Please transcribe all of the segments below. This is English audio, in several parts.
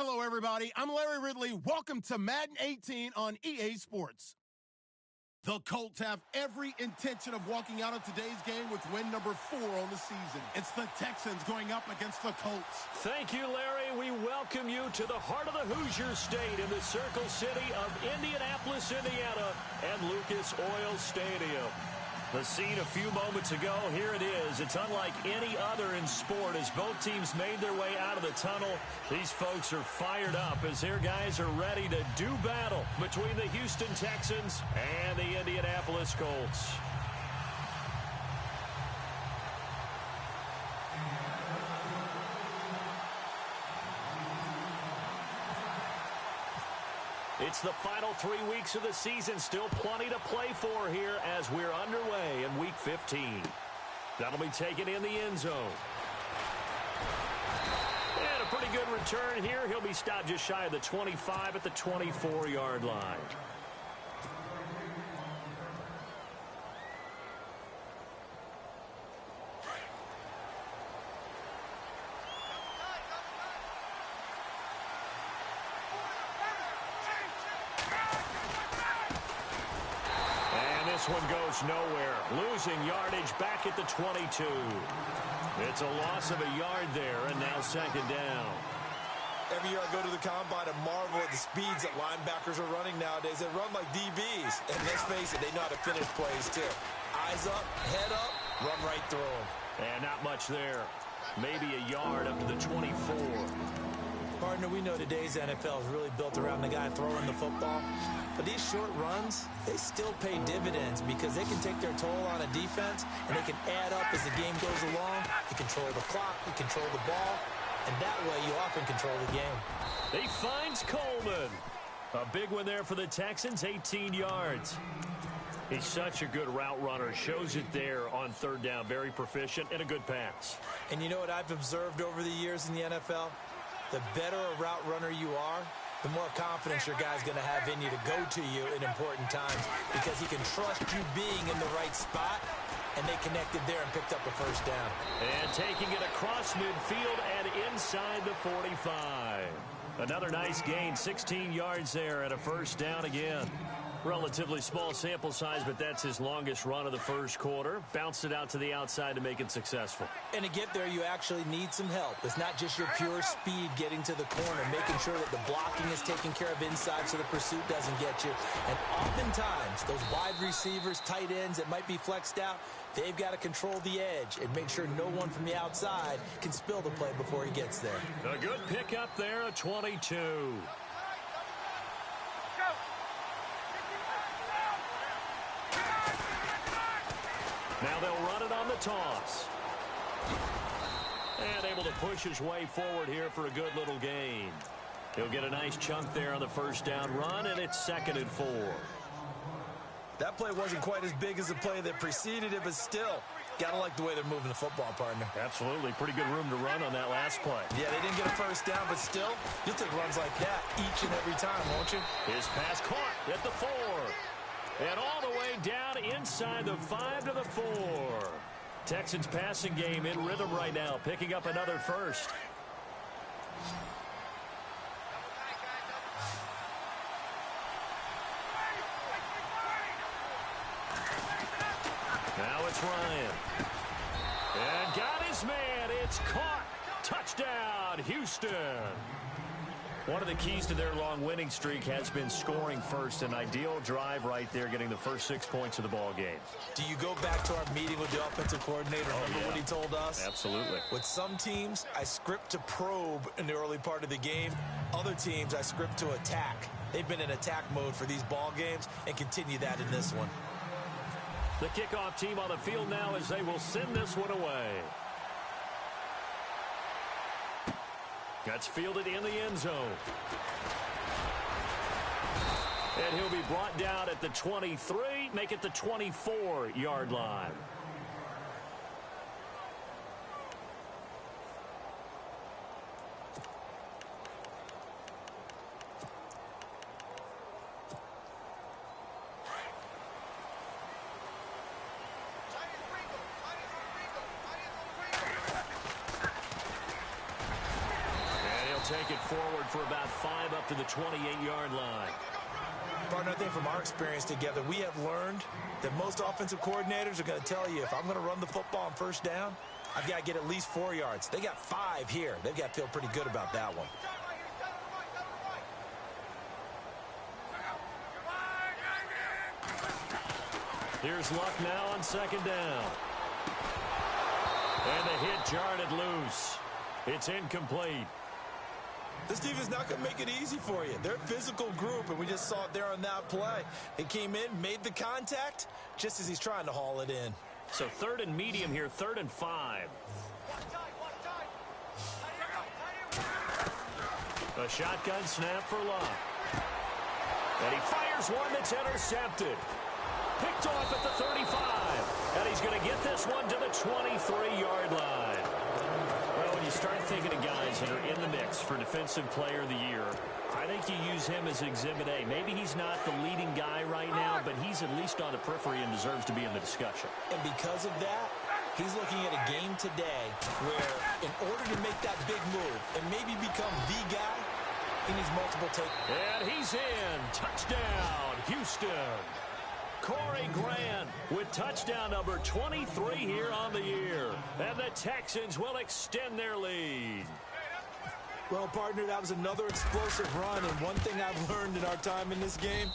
Hello, everybody. I'm Larry Ridley. Welcome to Madden 18 on EA Sports. The Colts have every intention of walking out of today's game with win number 4 on the season. It's the Texans going up against the Colts. Thank you, Larry. We welcome you to the heart of the Hoosier State in the Circle City of Indianapolis, Indiana, and Lucas Oil Stadium. The scene a few moments ago, here it is. It's unlike any other in sport as both teams made their way out of the tunnel. These folks are fired up as their guys are ready to do battle between the Houston Texans and the Indianapolis Colts. It's the final 3 weeks of the season. Still plenty to play for here as we're underway in Week 15. That'll be taken in the end zone. And a pretty good return here. He'll be stopped just shy of the 25 at the 24-yard line. This one goes nowhere. Losing yardage back at the 22. It's a loss of a yard there, and now second down. Every year I go to the combine and marvel at the speeds that linebackers are running nowadays. They run like DBs. And let's face it, they know how to finish plays, too. Eyes up, head up, run right through them. And not much there. Maybe a yard up to the 24. Partner, we know today's NFL is really built around the guy throwing the football. But these short runs, they still pay dividends because they can take their toll on a defense and they can add up as the game goes along. You control the clock, you control the ball, and that way you often control the game. He finds Coleman. A big one there for the Texans, 18 yards. He's such a good route runner. Shows it there on third down. Very proficient and a good pass. And you know what I've observed over the years in the NFL? The better a route runner you are, the more confidence your guy's going to have in you to go to you in important times because he can trust you being in the right spot, and they connected there and picked up a first down. And taking it across midfield and inside the 45. Another nice gain, 16 yards there and a first down again. Relatively small sample size, but that's his longest run of the first quarter. Bounced it out to the outside to make it successful. And to get there, you actually need some help. It's not just your pure speed getting to the corner, making sure that the blocking is taken care of inside so the pursuit doesn't get you. And oftentimes, those wide receivers, tight ends that might be flexed out, they've got to control the edge and make sure no one from the outside can spill the play before he gets there. A good pickup there, a 22. Now they'll run it on the toss. And able to push his way forward here for a good little gain. He'll get a nice chunk there on the first down run, and it's 2nd and 4. That play wasn't quite as big as the play that preceded it, but still, got to like the way they're moving the football, partner. Absolutely. Pretty good room to run on that last play. Yeah, they didn't get a first down, but still, you'll take runs like that each and every time, won't you? His pass caught at the 4. And all the way down inside the 5 to the 4. Texans passing game in rhythm right now, picking up another first. Now it's Ryan. And got his man. It's caught. Touchdown, Houston. One of the keys to their long winning streak has been scoring first. An ideal drive right there, getting the first 6 points of the ball game. Do you go back to our meeting with the offensive coordinator? Remember what he told us? Absolutely. With some teams, I script to probe in the early part of the game. Other teams, I script to attack. They've been in attack mode for these ball games and continue that in this one. The kickoff team on the field now as they will send this one away. That's fielded in the end zone. And he'll be brought down at the 23, make it the 24-yard line. take it forward for about 5 up to the 28-yard line. Partner, I think from our experience together, we have learned that most offensive coordinators are going to tell you, if I'm going to run the football on first down, I've got to get at least 4 yards. They got 5 here. They've got to feel pretty good about that one. Here's Luck now on second down. And the hit jarred it loose. It's incomplete. This defense is not going to make it easy for you. They're a physical group, and we just saw it there on that play. He came in, made the contact, just as he's trying to haul it in. So 3rd and medium here, 3rd and 5. A shotgun snap for Luck. And he fires one that's intercepted. Picked off at the 35. And he's going to get this one to the 23-yard line. Well, when you start thinking of guys that are in the mix for Defensive Player of the Year, I think you use him as Exhibit A. Maybe he's not the leading guy right now, but he's at least on the periphery and deserves to be in the discussion. And because of that, he's looking at a game today where in order to make that big move and maybe become the guy, he needs multiple takes. And he's in. Touchdown, Houston. Corey Grant with touchdown number 23 here on the year. And the Texans will extend their lead. Well, partner, that was another explosive run. And one thing I've learned in our time in this game,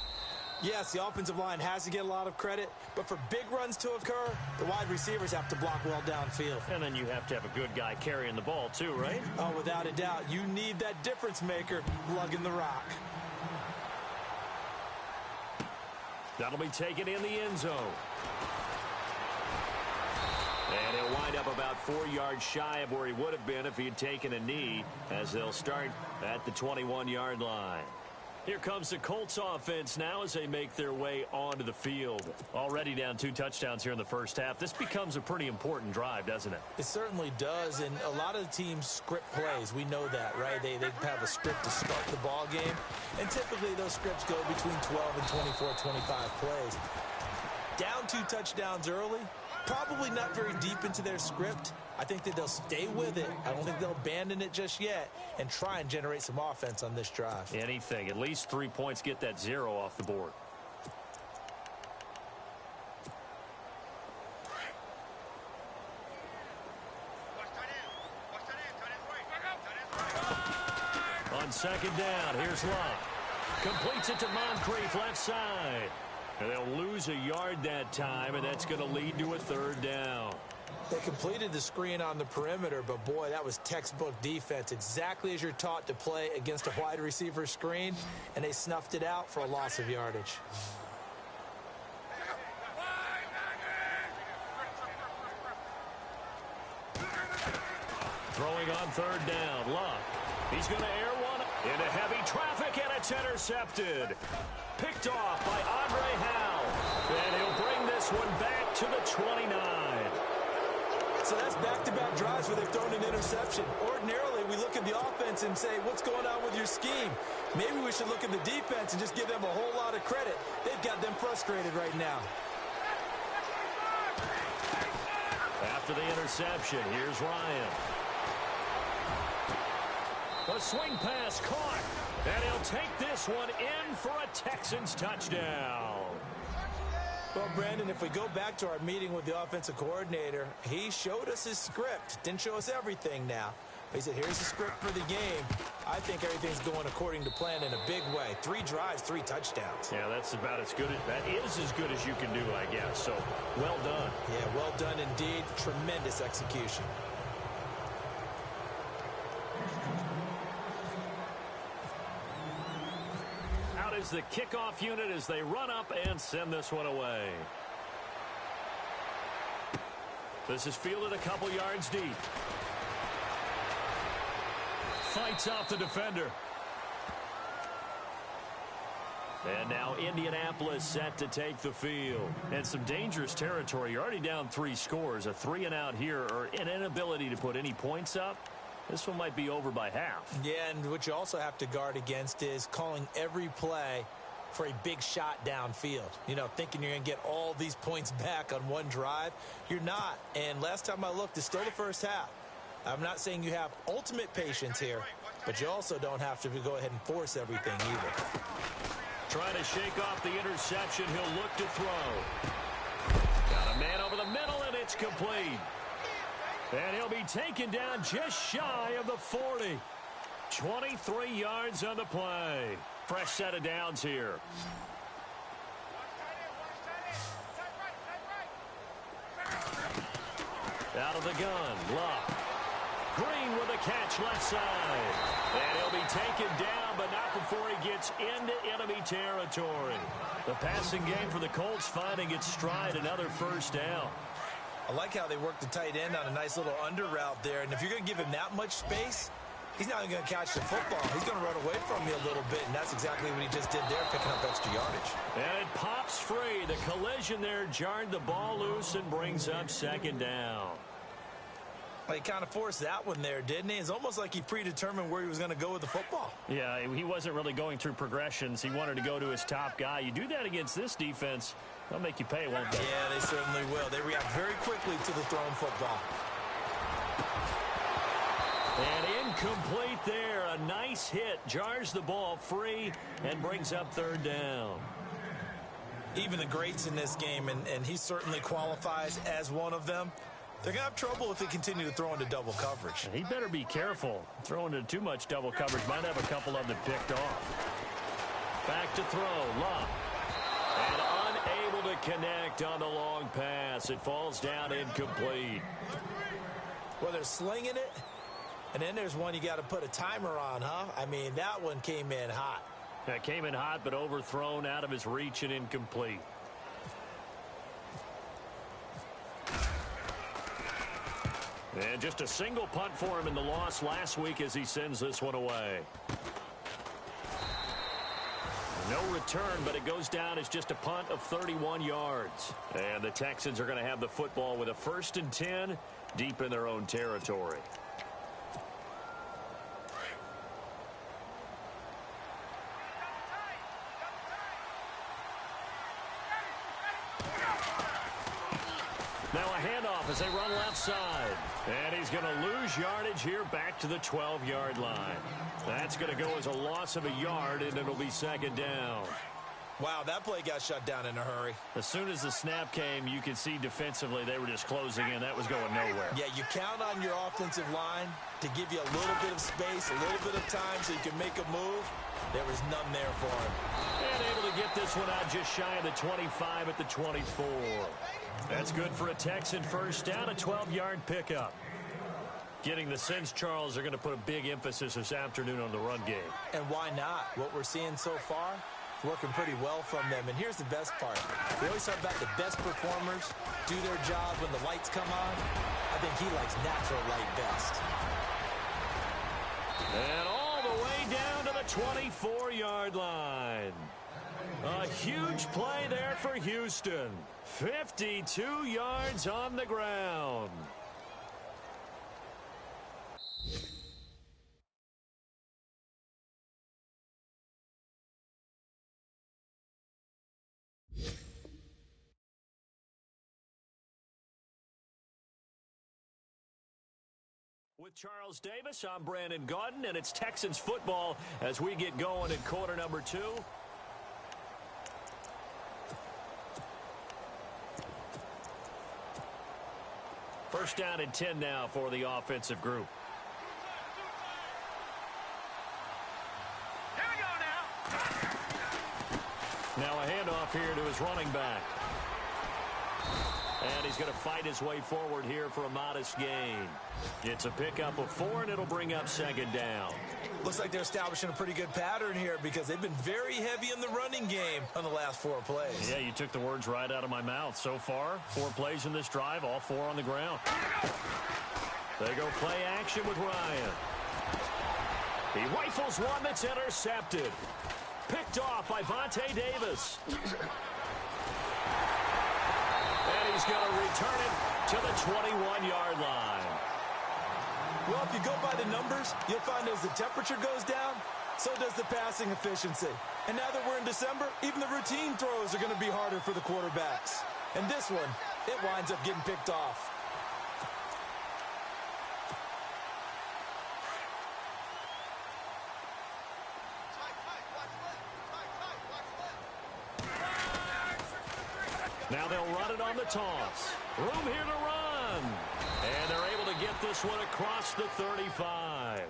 yes, the offensive line has to get a lot of credit, but for big runs to occur, the wide receivers have to block well downfield. And then you have to have a good guy carrying the ball too, right? Oh, without a doubt. You need that difference maker lugging the rock. That'll be taken in the end zone. And he'll wind up about 4 yards shy of where he would have been if he had taken a knee, as they'll start at the 21-yard line. Here comes the Colts offense now as they make their way onto the field. Already down 2 touchdowns here in the first half. This becomes a pretty important drive, doesn't it? It certainly does, and a lot of the teams script plays. We know that, right? They have a script to start the ball game, and typically those scripts go between 12 and 24, 25 plays. Down 2 touchdowns early, probably not very deep into their script. I think that they'll stay with it. I don't think they'll abandon it just yet and try and generate some offense on this drive. Anything. At least 3 points, get that 0 off the board. On second down, here's Luck. Completes it to Moncrief left side. And they'll lose a yard that time, and that's going to lead to a 3rd down. They completed the screen on the perimeter, but boy, that was textbook defense. Exactly as you're taught to play against a wide receiver screen, and they snuffed it out for a loss of yardage. Throwing on 3rd down, Luck. He's going to air one into heavy traffic, and it's intercepted. Picked off by Andre Howell. And he'll bring this one back to the 29. So that's back-to-back drives where they've thrown an interception. Ordinarily, we look at the offense and say, what's going on with your scheme? Maybe we should look at the defense and just give them a whole lot of credit. They've got them frustrated right now. After the interception, here's Ryan. A swing pass caught, and he'll take this one in for a Texans touchdown. Well, Brandon, if we go back to our meeting with the offensive coordinator, he showed us his script. Didn't show us everything now. He said, here's the script for the game. I think everything's going according to plan in a big way. 3 drives, 3 touchdowns. Yeah, that's about as good. That is as good as you can do, I guess. So, well done. Yeah, well done indeed. Tremendous execution. Is the kickoff unit as they run up and send this one away. This is fielded a couple yards deep. Fights off the defender. And now Indianapolis set to take the field. And some dangerous territory. You're already down 3 scores. A 3-and-out here, or an inability to put any points up. This one might be over by half. Yeah, and what you also have to guard against is calling every play for a big shot downfield. You know, thinking you're going to get all these points back on one drive. You're not. And last time I looked, it's still the first half. I'm not saying you have ultimate patience here, but you also don't have to go ahead and force everything either. Trying to shake off the interception. He'll look to throw. Got a man over the middle, and it's complete. And he'll be taken down just shy of the 40. 23 yards on the play. Fresh set of downs here. Out of the gun, Luck. Green with a catch left side. And he'll be taken down, but not before he gets into enemy territory. The passing game for the Colts finding its stride, another first down. I like how they work the tight end on a nice little under route there. And if you're going to give him that much space, he's not going to catch the football. He's going to run away from you a little bit, and that's exactly what he just did there, picking up extra yardage. And it pops free. The collision there jarred the ball loose and brings up second down. Well, he kind of forced that one there, didn't he? It's almost like he predetermined where he was going to go with the football. Yeah, he wasn't really going through progressions. He wanted to go to his top guy. You do that against this defense, they'll make you pay, won't they? Yeah, they certainly will. They react very quickly to the thrown football. And incomplete there. A nice hit. Jars the ball free and brings up third down. Even the greats in this game, and he certainly qualifies as one of them, they're going to have trouble if they continue to throw into double coverage. He better be careful. Throwing into too much double coverage might have a couple of them picked off. Back to throw. Luck. And unable to connect on the long pass. It falls down incomplete. Well, they're slinging it. And then there's one you got to put a timer on, huh? I mean, that one came in hot. That came in hot, but overthrown, out of his reach, and incomplete. And just a single punt for him in the loss last week as he sends this one away. No return, but it goes down as just a punt of 31 yards. And the Texans are going to have the football with a 1st and 10 deep in their own territory. Now a handoff as they run left side. And he's going to lose yardage here back to the 12-yard line. That's going to go as a loss of a yard, and it'll be second down. Wow, that play got shut down in a hurry. As soon as the snap came, you could see defensively they were just closing in. That was going nowhere. Yeah, you count on your offensive line to give you a little bit of space, a little bit of time so you can make a move. There was none there for him. And able to get this one out just shy of the 25 at the 24. That's good for a Texan first down, a 12-yard pickup. Getting the sense, Charles, they're going to put a big emphasis this afternoon on the run game. And why not? What we're seeing so far, working pretty well from them. And here's the best part. We always talk about the best performers do their job when the lights come on. I think he likes natural light best. And all the way down to the 24-yard line. A huge play there for Houston. 52 yards on the ground. With Charles Davis, I'm Brandon Gaudin, and it's Texans football as we get going in quarter number 2. First down and 10 now for the offensive group. Here we go now. Now a handoff here to his running back. And he's going to fight his way forward here for a modest gain. It's a pickup of 4, and it'll bring up second down. Looks like they're establishing a pretty good pattern here because they've been very heavy in the running game on the last 4 plays. Yeah, you took the words right out of my mouth. So far, 4 plays in this drive, all 4 on the ground. They go play action with Ryan. He rifles one that's intercepted. Picked off by Vontae Davis. And he's going to return it to the 21-yard line. Well, if you go by the numbers, you'll find as the temperature goes down, so does the passing efficiency. And now that we're in December, even the routine throws are going to be harder for the quarterbacks. And this one, it winds up getting picked off. Now they'll run it on the toss. Room here to run. And they're able to get this one across the 35.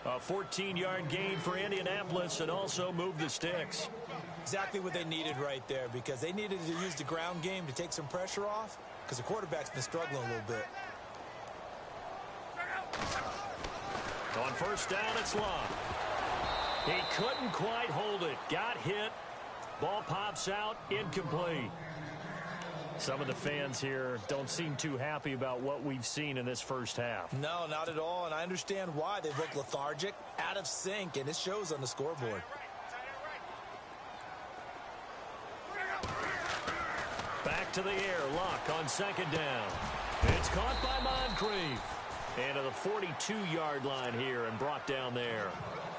A 14-yard gain for Indianapolis and also move the sticks. Exactly what they needed right there, because they needed to use the ground game to take some pressure off, because the quarterback's been struggling a little bit. On first down, it's Love. He couldn't quite hold it. Got hit. Ball pops out. Incomplete. Some of the fans here don't seem too happy about what we've seen in this first half. No, not at all, and I understand why. They've looked lethargic, out of sync, and it shows on the scoreboard. Back to the air. Luck on second down. It's caught by Moncrief. And to the 42-yard line here and brought down there.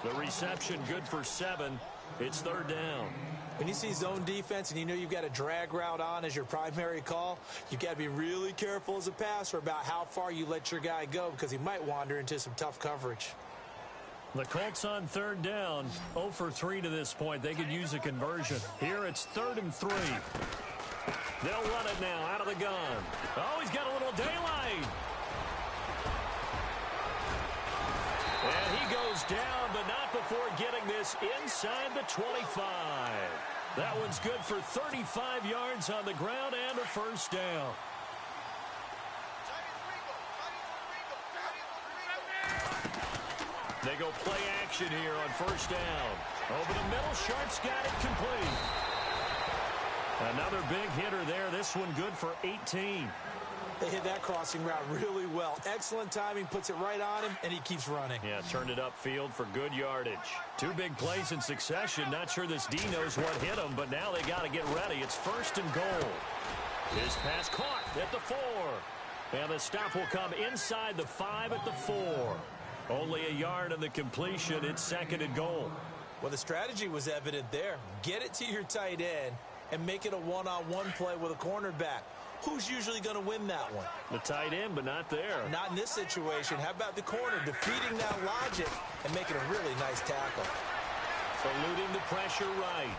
The reception good for 7. It's third down. When you see zone defense and you know you've got a drag route on as your primary call, you've got to be really careful as a passer about how far you let your guy go, because he might wander into some tough coverage. The Colts on third down, 0 for 3 to this point. They could use a conversion. Here it's 3rd and 3. They'll run it now out of the gun. Oh, he's got a little daylight. And he goes down, but not before getting this inside the 25. That one's good for 35 yards on the ground and a first down. They go play action here on first down. Over the middle, Sharp's got it complete. Another big hitter there. This one good for 18. They hit that crossing route really well. Excellent timing, puts it right on him, and he keeps running. Yeah, turned it upfield for good yardage. 2 big plays in succession. Not sure this D knows what hit him, but now they got to get ready. It's 1st and goal. His pass caught at the 4. And the stop will come inside the 5 at the 4. Only a yard on the completion. It's 2nd and goal. Well, the strategy was evident there. Get it to your tight end and make it a one-on-one play with a cornerback. Who's usually going to win that one? The tight end, but not there. Not in this situation. How about the corner defeating that logic and making a really nice tackle? Eluding the pressure right.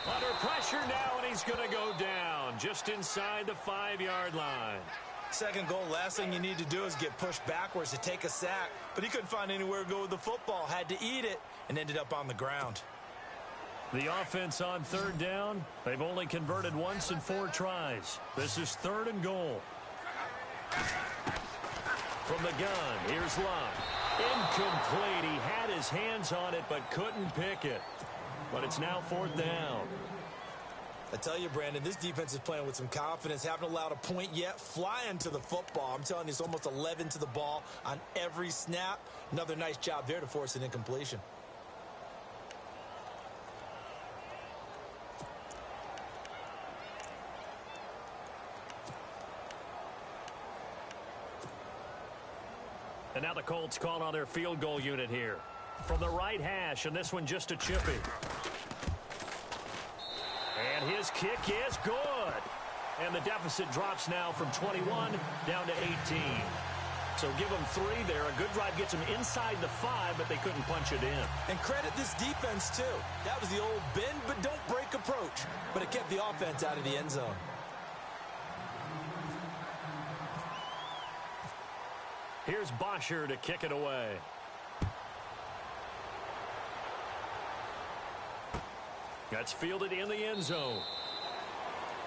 Under pressure now, and he's going to go down just inside the 5-yard line. 2nd goal, last thing you need to do is get pushed backwards to take a sack. But he couldn't find anywhere to go with the football. Had to eat it and ended up on the ground. The offense on third down, they've only converted once in 4 tries. This is 3rd and goal. From the gun, here's Love. Incomplete. He had his hands on it but couldn't pick it. But it's now 4th down. I tell you, Brandon, this defense is playing with some confidence. Haven't allowed a point yet. Flying to the football. I'm telling you, it's almost 11 to the ball on every snap. Another nice job there to force an incompletion. And now the Colts call on their field goal unit here. From the right hash, and this one just a chippy. And his kick is good. And the deficit drops now from 21 down to 18. So give them 3 there. A good drive gets them inside the 5, but they couldn't punch it in. And credit this defense, too. That was the old bend but don't break approach. But it kept the offense out of the end zone. Here's Bosher to kick it away. That's fielded in the end zone.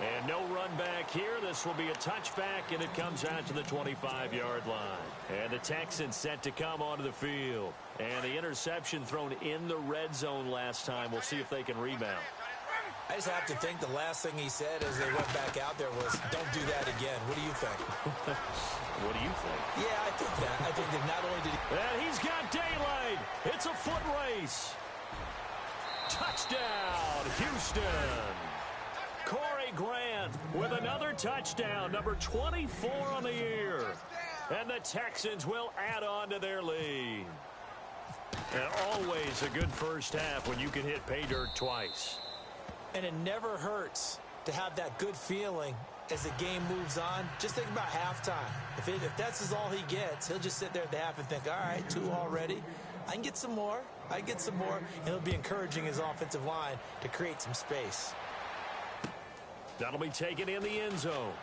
And no run back here. This will be a touchback, and it comes out to the 25-yard line. And the Texans set to come onto the field. And the interception thrown in the red zone last time. We'll see if they can rebound. I just have to think the last thing he said as they went back out there was, don't do that again. What do you think? What do you think? Yeah, I think that. I think that not only did he... And he's got daylight. It's a foot race. Touchdown, Houston. Corey Grant with another touchdown, number 24 on the year. And the Texans will add on to their lead. And always a good first half when you can hit pay dirt twice. And it never hurts to have that good feeling as the game moves on. Just think about halftime. If that's all he gets, he'll just sit there at the half and think, all right, 2 already. I can get some more. I can get some more. And he'll be encouraging his offensive line to create some space. That'll be taken in the end zone.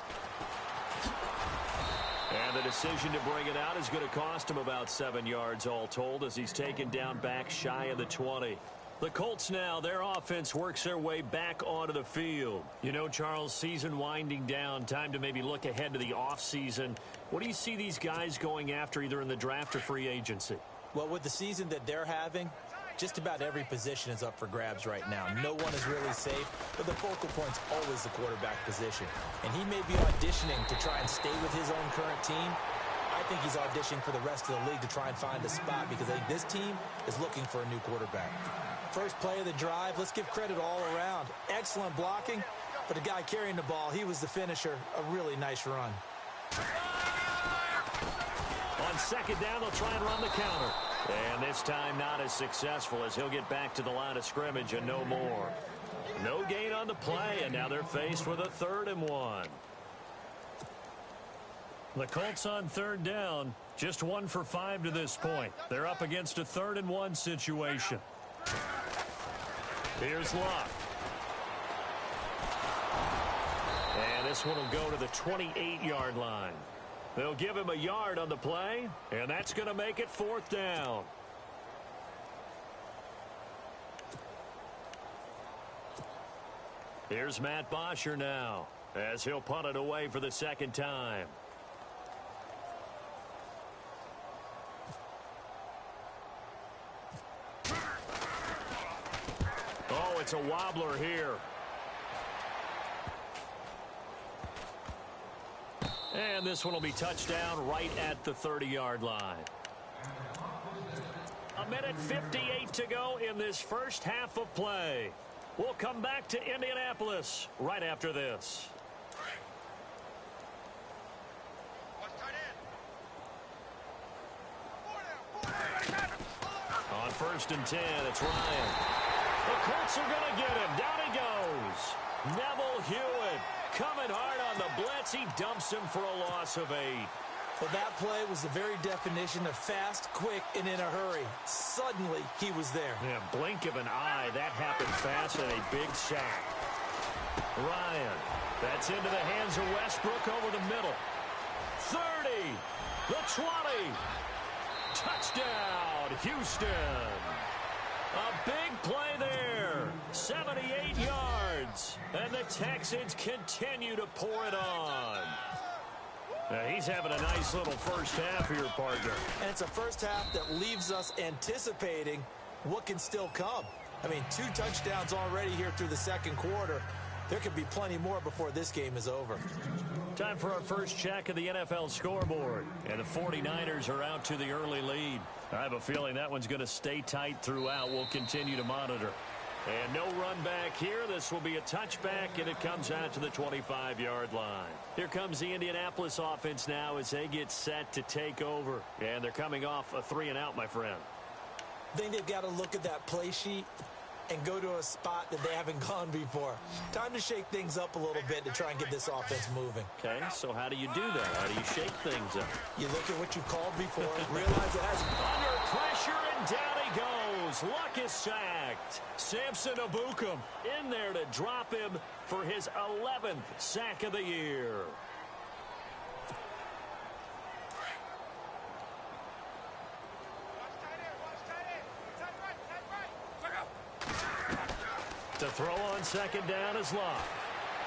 And the decision to bring it out is going to cost him about 7 yards all told as he's taken down back shy of the 20. The Colts now, their offense works their way back onto the field. You know, Charles, season winding down, time to maybe look ahead to the offseason. What do you see these guys going after either in the draft or free agency? Well, with the season that they're having, just about every position is up for grabs right now. No one is really safe, but the focal point's always the quarterback position. And he may be auditioning to try and stay with his own current team. I think he's auditioning for the rest of the league to try and find a spot because I think this team is looking for a new quarterback. First play of the drive, let's give credit all around. Excellent blocking, but the guy carrying the ball, he was the finisher. A really nice run. On second down, they'll try and run the counter. And this time not as successful as he'll get back to the line of scrimmage and no more. No gain on the play, and now they're faced with a 3rd and 1. The Colts on 3rd down, just 1 for 5 to this point. They're up against a 3rd and 1 situation. Here's Locke. And this one will go to the 28-yard line. They'll give him a yard on the play, and that's going to make it 4th down. Here's Matt Bosher now, as he'll punt it away for the 2nd time. Oh, it's a wobbler here. And this one will be touchdown right at the 30-yard line. 1:58 to go in this first half of play. We'll come back to Indianapolis right after this. On 1st and 10, it's Ryan. The Colts are going to get him. Down he goes. Neville Hewitt coming hard on the blitz. He dumps him for a loss of 8. Well, that play was the very definition of fast, quick, and in a hurry. Suddenly, he was there. Yeah, blink of an eye. That happened fast and a big sack. Ryan, that's into the hands of Westbrook over the middle. 30, the 20. Touchdown, Houston. A big play there. 78 yards. And the Texans continue to pour it on. Now, he's having a nice little first half here, partner. And it's a first half that leaves us anticipating what can still come. I mean, 2 touchdowns already here through the 2nd quarter. There could be plenty more before this game is over. Time for our first check of the NFL scoreboard. And the 49ers are out to the early lead. I have a feeling that one's going to stay tight throughout. We'll continue to monitor. And no run back here. This will be a touchback, and it comes out to the 25-yard line. Here comes the Indianapolis offense now as they get set to take over. And they're coming off a 3-and-out, my friend. I think they've got to look at that play sheet and go to a spot that they haven't gone before. Time to shake things up a little bit to try and get this offense moving. Okay, so how do you do that? How do you shake things up? You look at what you called before, realize it has... Under pressure, and down he goes. Luck is sacked. Samson Ebukam in there to drop him for his 11th sack of the year. To throw on second down is Locke.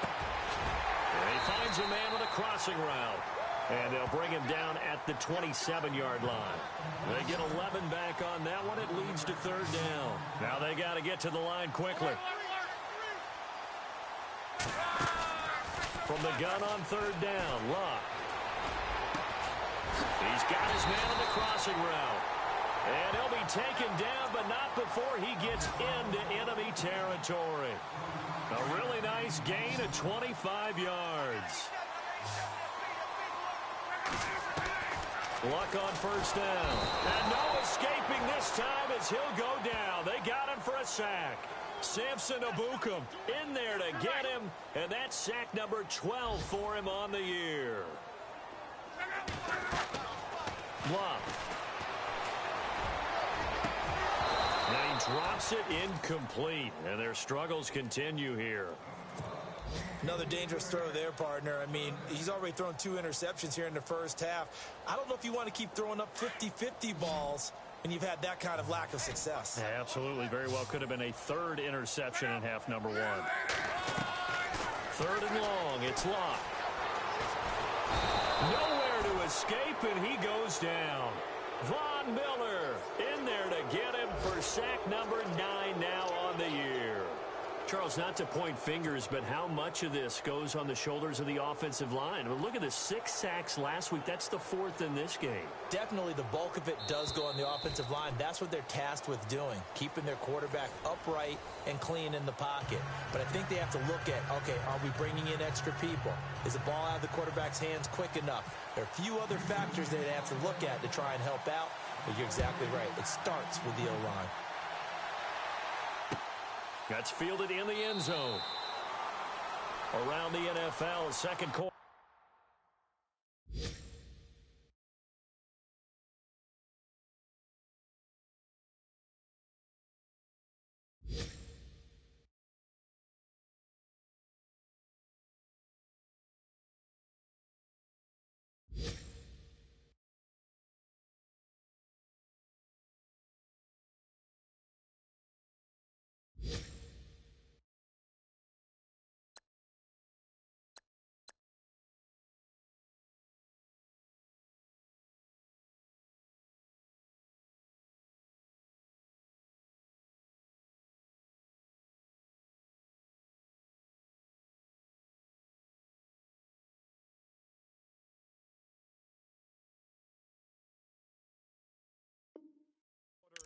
And he finds a man with a crossing route. And they'll bring him down at the 27-yard line. They get 11 back on that one. It leads to 3rd down. Now they got to get to the line quickly. From the gun on 3rd down, Locke. He's got his man on the crossing route. And he'll be taken down, but not before he gets into enemy territory. A really nice gain of 25 yards. Luck on 1st down. And no escaping this time as he'll go down. They got him for a sack. Samson Ebukam in there to get him. And that's sack number 12 for him on the year. Luck. And he drops it incomplete. And their struggles continue here. Another dangerous throw there, partner. I mean, he's already thrown 2 interceptions here in the first half. I don't know if you want to keep throwing up 50-50 balls and you've had that kind of lack of success. Yeah, absolutely. Very well could have been a 3rd interception in half number 1. 3rd and long. It's Locke. Nowhere to escape, and he goes down. Von Miller in there to get him for sack number 9 now on the year. Charles, not to point fingers, but how much of this goes on the shoulders of the offensive line? I mean, look at the 6 sacks last week. That's the 4th in this game. Definitely the bulk of it does go on the offensive line. That's what they're tasked with doing, keeping their quarterback upright and clean in the pocket. But I think they have to look at, okay, are we bringing in extra people? Is the ball out of the quarterback's hands quick enough? There are a few other factors they have to look at to try and help out. But you're exactly right. It starts with the O-line. That's fielded in the end zone. Around the NFL, second quarter.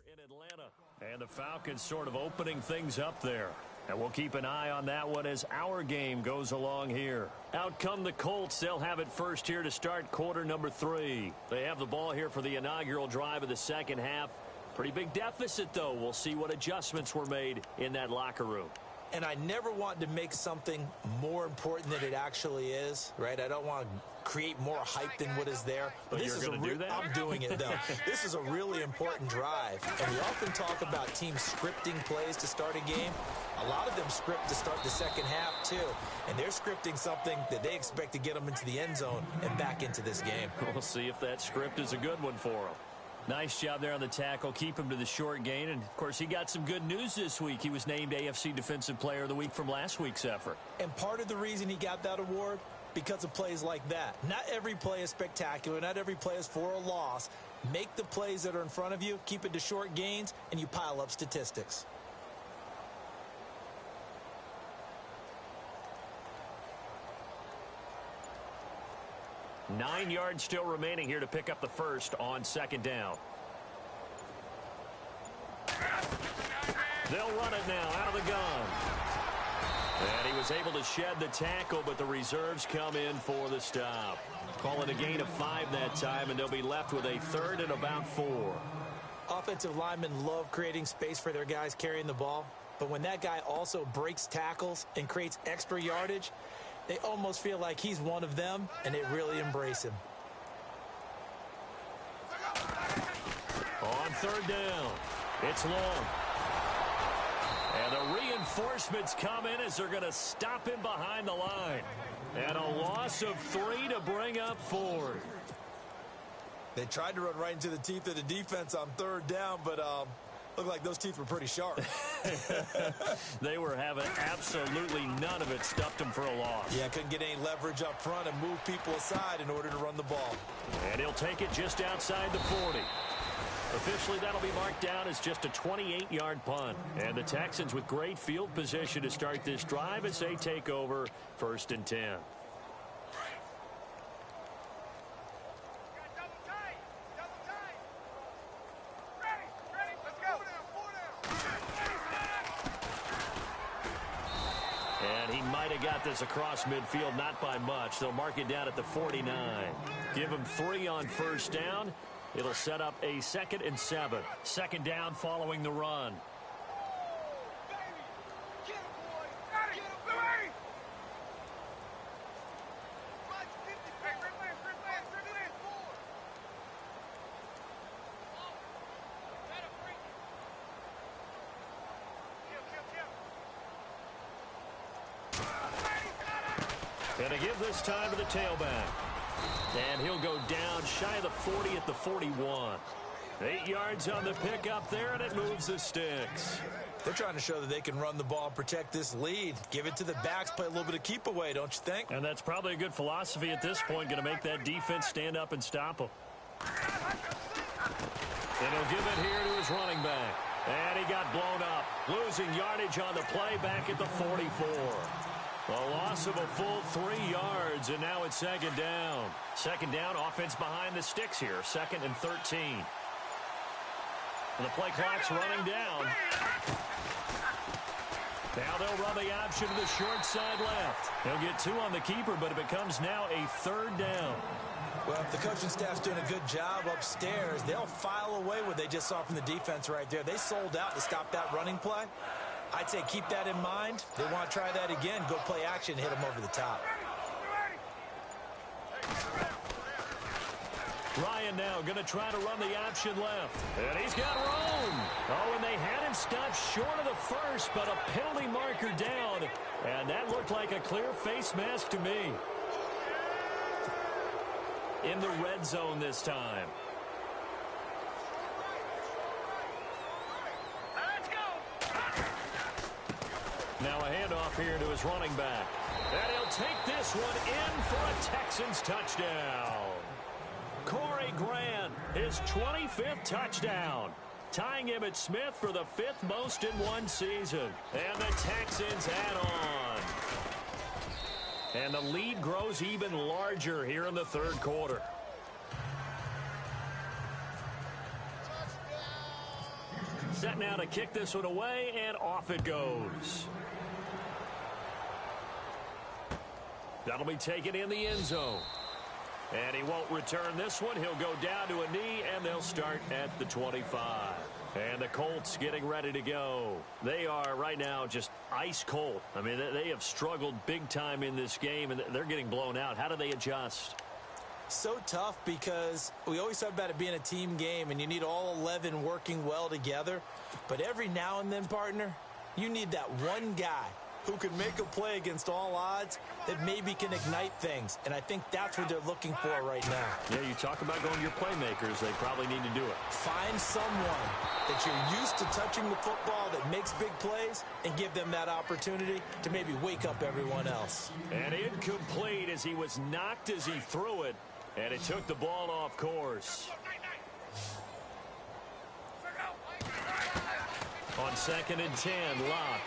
In Atlanta, and the Falcons sort of opening things up there, and we'll keep an eye on that one as our game goes along here. Out come the Colts. They'll have it first here to start quarter number 3. They have the ball here for the inaugural drive of the second half. Pretty big deficit, though. We'll see what adjustments were made in that locker room. And I never want to make something more important than it actually is, right? I don't want to create more hype than what is there. But this is going to do that? I'm doing it, though. This is a really important drive. And we often talk about teams scripting plays to start a game. A lot of them script to start the second half, too. And they're scripting something that they expect to get them into the end zone and back into this game. We'll see if that script is a good one for them. Nice job there on the tackle. Keep him to the short gain. And, of course, he got some good news this week. He was named AFC Defensive Player of the Week from last week's effort. And part of the reason he got that award, because of plays like that. Not every play is spectacular. Not every play is for a loss. Make the plays that are in front of you, keep it to short gains, and you pile up statistics. Nine yards still remaining here to pick up the first on second down. They'll run it now out of the gun. And he was able to shed the tackle, but the reserves come in for the stop. Call it a gain of 5 that time, and they'll be left with a 3rd and about 4. Offensive linemen love creating space for their guys carrying the ball, but when that guy also breaks tackles and creates extra yardage, they almost feel like he's one of them, and they really embrace him. On 3rd down, it's long. And the reinforcements come in as they're going to stop him behind the line. And a loss of 3 to bring up 4. They tried to run right into the teeth of the defense on 3rd down, but looked like those teeth were pretty sharp. They were having absolutely none of it. Stuffed them for a loss. Yeah, couldn't get any leverage up front and move people aside in order to run the ball. And he'll take it just outside the 40. Officially, that'll be marked down as just a 28-yard punt. And the Texans with great field position to start this drive as they take over 1st and 10. And he might have got this across midfield, not by much. They'll mark it down at the 49. Give him 3 on 1st down. It'll set up a 2nd and 7. 2nd down following the run. And to give this time to the tailback. And he'll go down shy of the 40 at the 41. 8 yards on the pickup there, and it moves the sticks. They're trying to show that they can run the ball and protect this lead. Give it to the backs, play a little bit of keep away, don't you think? And that's probably a good philosophy at this point, going to make that defense stand up and stop them. And he'll give it here to his running back. And he got blown up, losing yardage on the play back at the 44. A loss of a full 3 yards, and now it's second down. Second down, offense behind the sticks here, 2nd and 13. And the play clock's running down. Now they'll run the option to the short side left. They'll get 2 on the keeper, but it becomes now a 3rd down. Well, if the coaching staff's doing a good job upstairs, they'll file away what they just saw from the defense right there. They sold out to stop that running play. I'd say keep that in mind. They want to try that again. Go play action, hit them over the top. Ryan now going to try to run the option left. And he's got room. Oh, and they had him stopped short of the first, but a penalty marker down. And that looked like a clear face mask to me. In the red zone this time. Let's go. Now a handoff here to his running back. And he'll take this one in for a Texans touchdown. Corey Grant, his 25th touchdown. Tying Emmitt Smith for the 5th most in one season. And the Texans add on. And the lead grows even larger here in the 3rd quarter. Set now to kick this one away, and off it goes. That'll be taken in the end zone. And he won't return this one. He'll go down to a knee, and they'll start at the 25. And the Colts getting ready to go. They are right now just ice cold. I mean, they have struggled big time in this game, and they're getting blown out. How do they adjust? So tough because we always talk about it being a team game, and you need all 11 working well together. But every now and then, partner, you need that one guy who can make a play against all odds that maybe can ignite things. And I think that's what they're looking for right now. Yeah, you talk about going to your playmakers. They probably need to do it. Find someone that you're used to touching the football that makes big plays and give them that opportunity to maybe wake up everyone else. And incomplete as he was knocked as he threw it. And it took the ball off course. On 2nd and 10, Luck.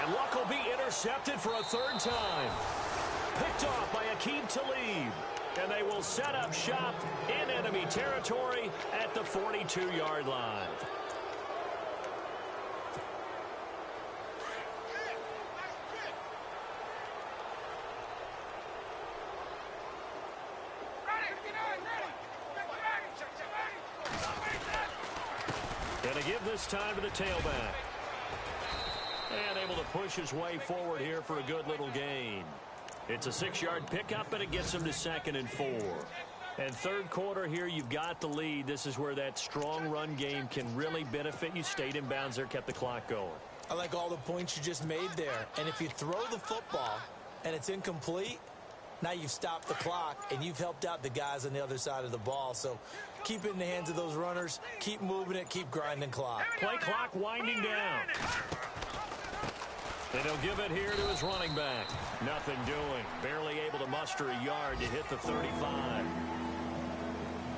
And Luck will be intercepted for a 3rd time. Picked off by Aqib Talib. And they will set up shop in enemy territory at the 42-yard line. And to give this time to the tailback. And able to push his way forward here for a good little gain. It's a 6-yard pickup, and it gets him to 2nd and 4. And 3rd quarter here, you've got the lead. This is where that strong run game can really benefit you. Stayed in bounds there, kept the clock going. I like all the points you just made there. And if you throw the football and it's incomplete, now you've stopped the clock and you've helped out the guys on the other side of the ball. So keep it in the hands of those runners. Keep moving it. Keep grinding clock. Play clock winding down. And he'll give it here to his running back. Nothing doing. Barely able to muster a yard to hit the 35.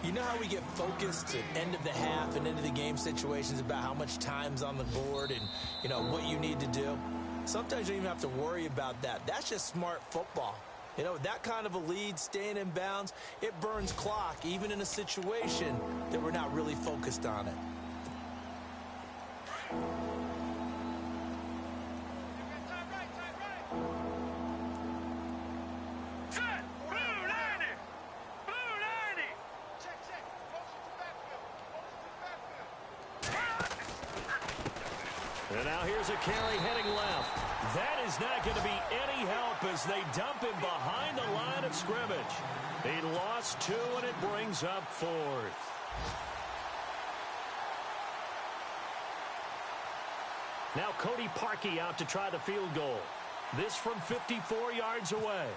You know how we get focused at end of the half and into the game situations about how much time's on the board and, you know, what you need to do? Sometimes you don't even have to worry about that. That's just smart football. You know, that kind of a lead, staying in bounds, it burns clock, even in a situation that we're not really focused on it. And now here's a carry heading left. That is not going to be any help as they dump him behind the line of scrimmage. He lost 2, and it brings up 4th. Now Cody Parkey out to try the field goal. This from 54 yards away.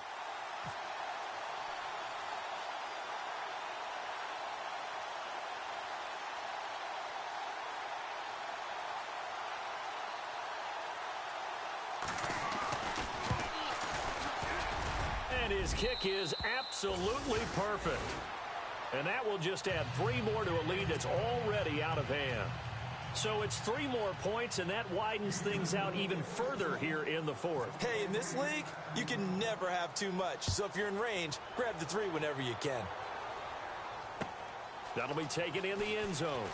And his kick is absolutely perfect. And that will just add 3 more to a lead that's already out of hand. So it's 3 more points, and that widens things out even further here in the fourth. Hey, in this league, you can never have too much. So if you're in range, grab the 3 whenever you can. That'll be taken in the end zone.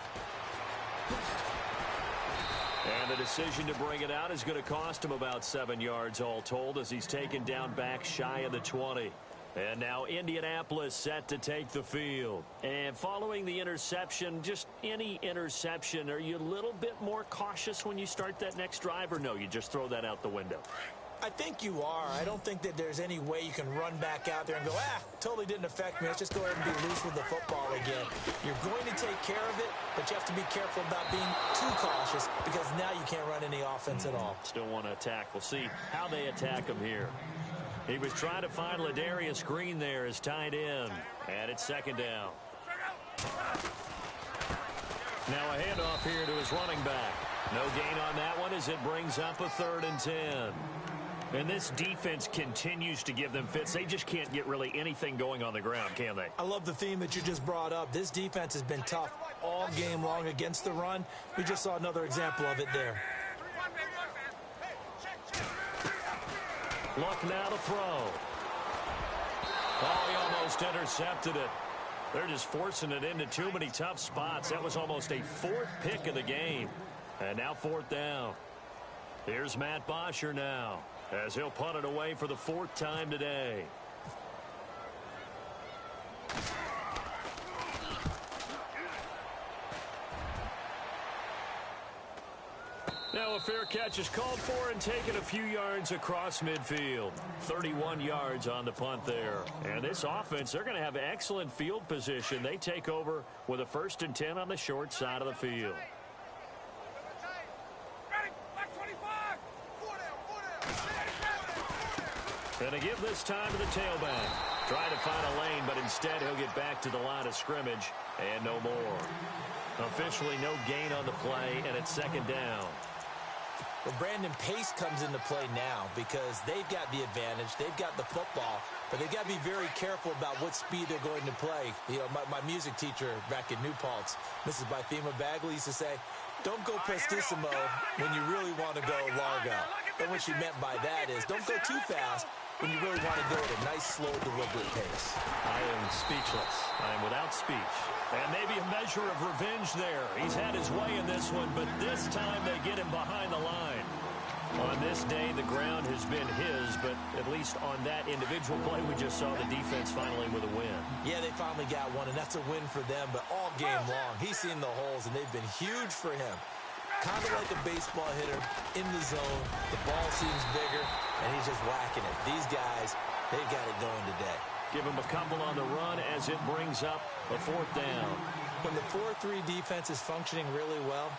And the decision to bring it out is going to cost him about 7 yards all told as he's taken down back shy of the 20. And now Indianapolis set to take the field. And following the interception, just any interception, are you a little bit more cautious when you start that next drive, or no, you just throw that out the window? I think you are. I don't think that there's any way you can run back out there and go, totally didn't affect me. Let's just go ahead and be loose with the football again. You're going to take care of it, but you have to be careful about being too cautious because now you can't run any offense at all. Still want to attack. We'll see how they attack him here. He was trying to find Ladarius Green there as tight end. And it's second down. Now a handoff here to his running back. No gain on that one as it brings up a 3rd and 10. And this defense continues to give them fits. They just can't get really anything going on the ground, can they? I love the theme that you just brought up. This defense has been tough all game long against the run. We just saw another example of it there. Luck now to throw. Oh, he almost intercepted it. They're just forcing it into too many tough spots. That was almost a 4th pick of the game. And now 4th down. Here's Matt Bosher now as he'll punt it away for the 4th time today. Now a fair catch is called for and taken a few yards across midfield. 31 yards on the punt there. And this offense, they're going to have excellent field position. They take over with a 1st and 10 on the short side of the field. And to give this time to the tailback. Trying to find a lane, but instead he'll get back to the line of scrimmage and no more. Officially no gain on the play, and it's second down. Well, Brandon, pace comes into play now because they've got the advantage. They've got the football, but they've got to be very careful about what speed they're going to play. You know, my music teacher back in New Paltz, Mrs. Bythema Bagley, used to say, don't go prestissimo when you really want to go largo. And what she meant by that is don't go too fast when you really want to go at a nice, slow, deliberate pace. I am speechless. I am without speech. And maybe a measure of revenge there. He's had his way in this one, but this time they get him behind the line. On this day, the ground has been his, but at least on that individual play, we just saw the defense finally with a win. Yeah, they finally got one, and that's a win for them, but all game long, he's seen the holes, and they've been huge for him. Kind of like a baseball hitter in the zone. The ball seems bigger, and he's just whacking it. These guys, they've got it going today. Give him a couple on the run as it brings up a 4th down. When the 4-3 defense is functioning really well,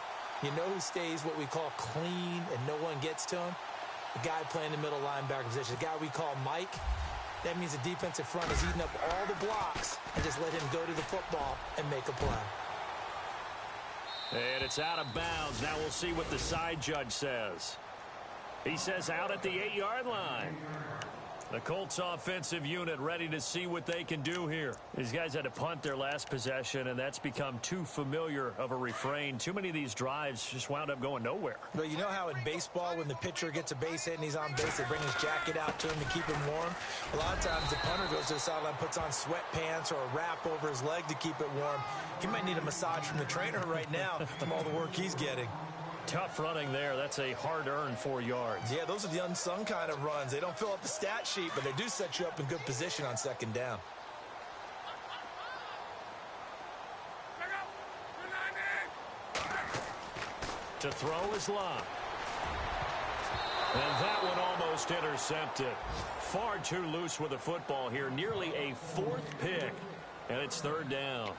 you know who stays what we call clean and no one gets to him? The guy playing the middle linebacker position, the guy we call Mike. That means the defensive front is eating up all the blocks and just let him go to the football and make a play. And it's out of bounds. Now we'll see what the side judge says. He says out at the 8-yard line. The Colts offensive unit ready to see what they can do here. These guys had to punt their last possession, and that's become too familiar of a refrain. Too many of these drives just wound up going nowhere. But you know how in baseball, when the pitcher gets a base hit and he's on base, they bring his jacket out to him to keep him warm? A lot of times the punter goes to the sideline, puts on sweatpants or a wrap over his leg to keep it warm. He might need a massage from the trainer right now from all the work he's getting. Tough running there. That's a hard-earned 4 yards. Yeah, those are the unsung kind of runs. They don't fill up the stat sheet, but they do set you up in good position on second down. To throw is Locke. And that one almost intercepted. Far too loose with the football here. Nearly a 4th pick. And it's 3rd down.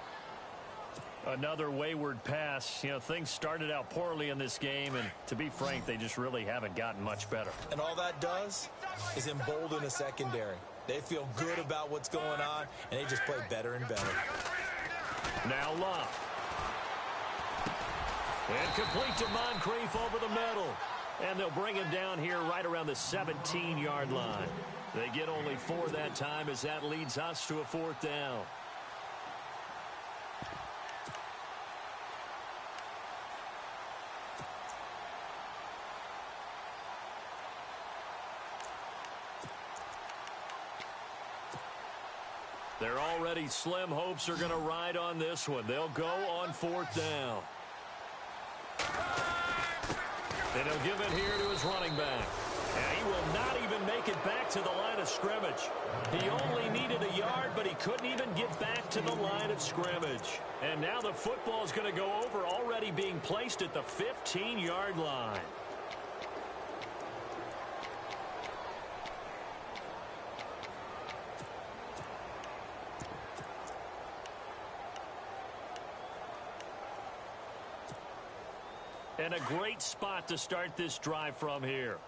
Another wayward pass. You know, things started out poorly in this game, and to be frank, they just really haven't gotten much better. And all that does is embolden the secondary. They feel good about what's going on, and they just play better and better. Now Love. And complete to Moncrief over the middle. And they'll bring him down here right around the 17-yard line. They get only 4 that time as that leads us to a 4th down. Their already slim hopes are going to ride on this one. They'll go on 4th down. And he'll give it here to his running back. And he will not even make it back to the line of scrimmage. He only needed a yard, but he couldn't even get back to the line of scrimmage. And now the football is going to go over, already being placed at the 15-yard line. And a great spot to start this drive from here.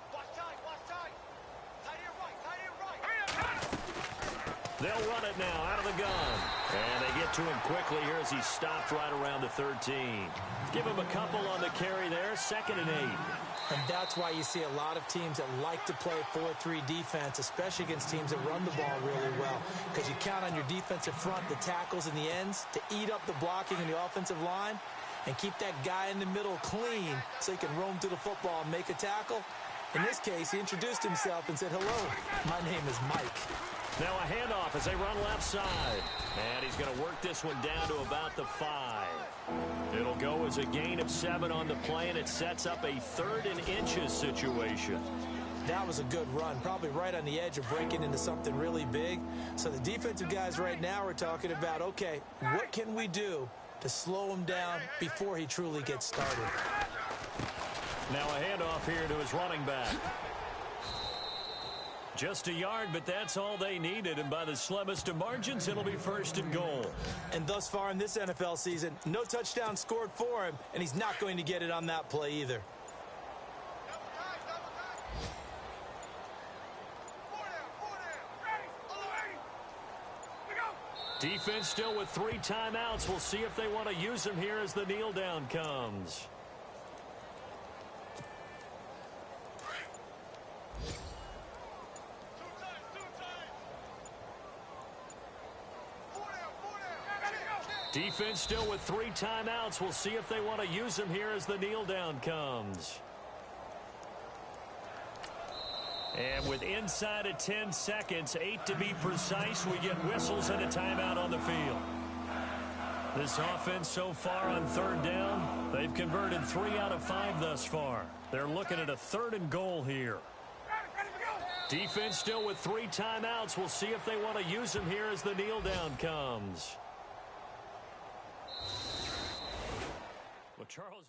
They'll run it now out of the gun. And they get to him quickly here as he stopped right around the 13. Give him a couple on the carry there, 2nd and 8. And that's why you see a lot of teams that like to play 4-3 defense, especially against teams that run the ball really well. Because you count on your defensive front, the tackles and the ends, to eat up the blocking in the offensive line and keep that guy in the middle clean so he can roam to the football and make a tackle. In this case, he introduced himself and said, "Hello, my name is Mike." Now a handoff as they run left side. And he's going to work this one down to about the 5. It'll go as a gain of 7 on the play, and it sets up a 3rd and inches situation. That was a good run, probably right on the edge of breaking into something really big. So the defensive guys right now are talking about, okay, what can we do to slow him down before he truly gets started? Now a handoff here to his running back. Just a yard, but that's all they needed, and by the slimmest of margins, it'll be 1st and goal. And thus far in this NFL season, no touchdown scored for him, and he's not going to get it on that play either. Defense still with 3 timeouts. We'll see if they want to use them here as the kneel down comes. Defense still with 3 timeouts. We'll see if they want to use them here as the kneel down comes. And with inside of 10 seconds, 8 to be precise, we get whistles and a timeout on the field. This offense so far on 3rd down, they've converted 3 out of 5 thus far. They're looking at a 3rd and goal here. Defense still with 3 timeouts. We'll see if they want to use them here as the kneel down comes. Well, Charles...